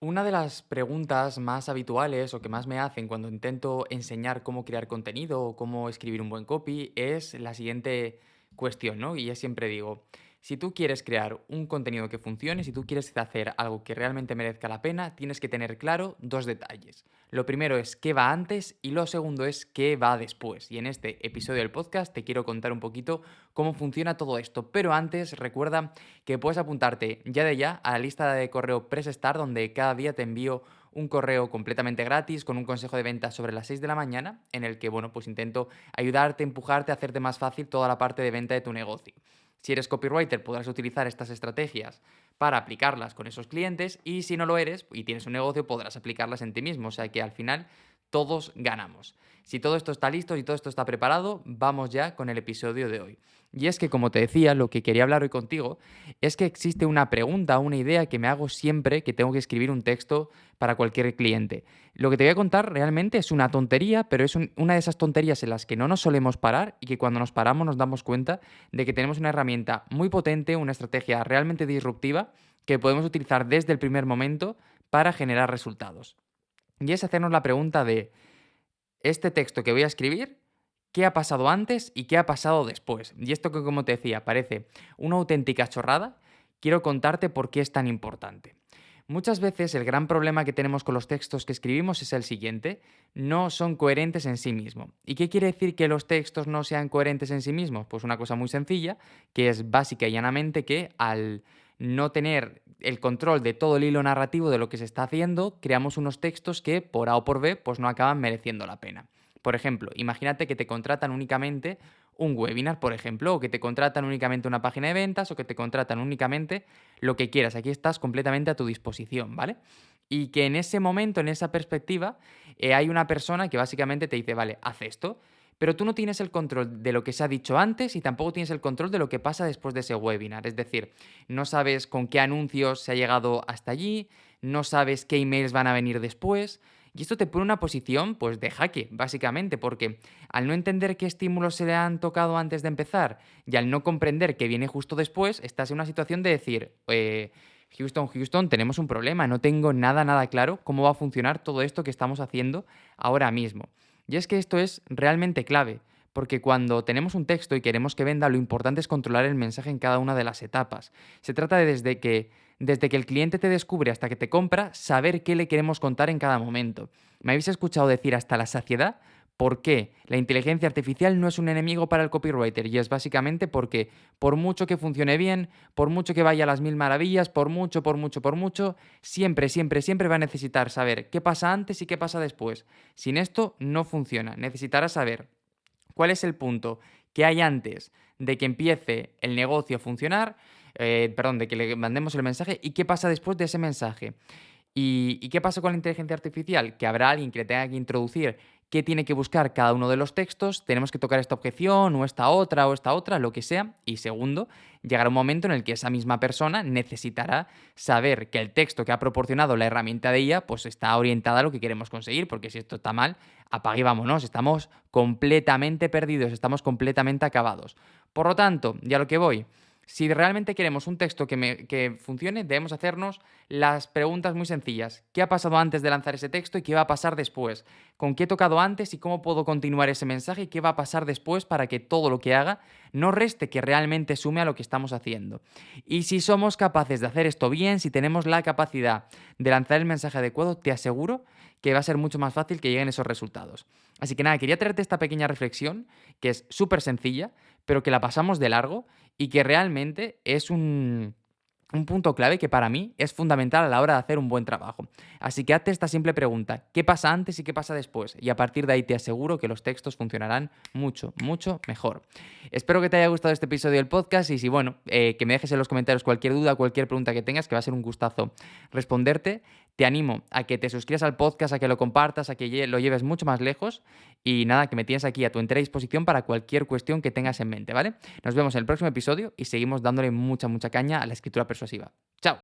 Una de las preguntas más habituales o que más me hacen cuando intento enseñar cómo crear contenido o cómo escribir un buen copy es la siguiente cuestión, ¿no? Y es siempre digo, si tú quieres crear un contenido que funcione, si tú quieres hacer algo que realmente merezca la pena, tienes que tener claro dos detalles. Lo primero es qué va antes y lo segundo es qué va después. Y en este episodio del podcast te quiero contar un poquito cómo funciona todo esto. Pero antes recuerda que puedes apuntarte ya a la lista de correo PressStart, donde cada día te envío un correo completamente gratis con un consejo de venta sobre las 6 de la mañana, en el que, bueno, pues intento ayudarte, empujarte, hacerte más fácil toda la parte de venta de tu negocio. Si eres copywriter, podrás utilizar estas estrategias para aplicarlas con esos clientes y si no lo eres y tienes un negocio, podrás aplicarlas en ti mismo. O sea que al final todos ganamos. Si todo esto está listo y todo esto está preparado, vamos ya con el episodio de hoy. Y es que, como te decía, lo que quería hablar hoy contigo es que existe una pregunta, una idea que me hago siempre que tengo que escribir un texto para cualquier cliente. Lo que te voy a contar realmente es una tontería, pero es una de esas tonterías en las que no nos solemos parar y que cuando nos paramos nos damos cuenta de que tenemos una herramienta muy potente, una estrategia realmente disruptiva que podemos utilizar desde el primer momento para generar resultados. Y es hacernos la pregunta de, este texto que voy a escribir, ¿qué ha pasado antes y qué ha pasado después? Y esto que, como te decía, parece una auténtica chorrada, quiero contarte por qué es tan importante. Muchas veces el gran problema que tenemos con los textos que escribimos es el siguiente: no son coherentes en sí mismos. ¿Y qué quiere decir que los textos no sean coherentes en sí mismos? Pues una cosa muy sencilla, que es básica y llanamente que al no tener el control de todo el hilo narrativo de lo que se está haciendo, creamos unos textos que por A o por B pues no acaban mereciendo la pena. Por ejemplo, imagínate que te contratan únicamente un webinar, por ejemplo, o que te contratan únicamente una página de ventas, o que te contratan únicamente lo que quieras. Aquí estás completamente a tu disposición, ¿vale? Y que en ese momento, en esa perspectiva, hay una persona que básicamente te dice, vale, haz esto, pero tú no tienes el control de lo que se ha dicho antes y tampoco tienes el control de lo que pasa después de ese webinar. Es decir, no sabes con qué anuncios se ha llegado hasta allí, no sabes qué emails van a venir después. Y esto te pone en una posición, pues, de jaque, básicamente, porque al no entender qué estímulos se le han tocado antes de empezar y al no comprender qué viene justo después, estás en una situación de decir, Houston, tenemos un problema, no tengo nada claro cómo va a funcionar todo esto que estamos haciendo ahora mismo. Y es que esto es realmente clave, porque cuando tenemos un texto y queremos que venda, lo importante es controlar el mensaje en cada una de las etapas. Se trata de desde que el cliente te descubre hasta que te compra, saber qué le queremos contar en cada momento. Me habéis escuchado decir hasta la saciedad por qué la inteligencia artificial no es un enemigo para el copywriter, y es básicamente porque por mucho que funcione bien, por mucho que vaya a las mil maravillas, por mucho, siempre va a necesitar saber qué pasa antes y qué pasa después. Sin esto no funciona. Necesitará saber cuál es el punto que hay antes de que empiece el negocio a funcionar, perdón, de que le mandemos el mensaje y qué pasa después de ese mensaje. ¿Y qué pasa con la inteligencia artificial? Que habrá alguien que le tenga que introducir qué tiene que buscar cada uno de los textos, tenemos que tocar esta objeción o esta otra, lo que sea. Y segundo, llegará un momento en el que esa misma persona necesitará saber que el texto que ha proporcionado la herramienta de ella pues está orientada a lo que queremos conseguir, porque si esto está mal, apague y vámonos, estamos completamente perdidos, estamos completamente acabados. Por lo tanto, ya lo que voy, si realmente queremos un texto que funcione, debemos hacernos las preguntas muy sencillas. ¿Qué ha pasado antes de lanzar ese texto y qué va a pasar después? ¿Con qué he tocado antes y cómo puedo continuar ese mensaje y qué va a pasar después para que todo lo que haga no reste, que realmente sume a lo que estamos haciendo? Y si somos capaces de hacer esto bien, si tenemos la capacidad de lanzar el mensaje adecuado, te aseguro que va a ser mucho más fácil que lleguen esos resultados. Así que nada, quería traerte esta pequeña reflexión, que es súper sencilla, pero que la pasamos de largo y que realmente es un punto clave que para mí es fundamental a la hora de hacer un buen trabajo. Así que hazte esta simple pregunta: ¿qué pasa antes y qué pasa después? Y a partir de ahí te aseguro que los textos funcionarán mucho mejor. Espero que te haya gustado este episodio del podcast y si, bueno, que me dejes en los comentarios cualquier duda, cualquier pregunta que tengas, que va a ser un gustazo responderte. Te animo a que te suscribas al podcast, a que lo compartas, a que lo lleves mucho más lejos y nada, que me tienes aquí a tu entera disposición para cualquier cuestión que tengas en mente, ¿vale? Nos vemos en el próximo episodio y seguimos dándole mucha caña a la escritura persuasiva. ¡Chao!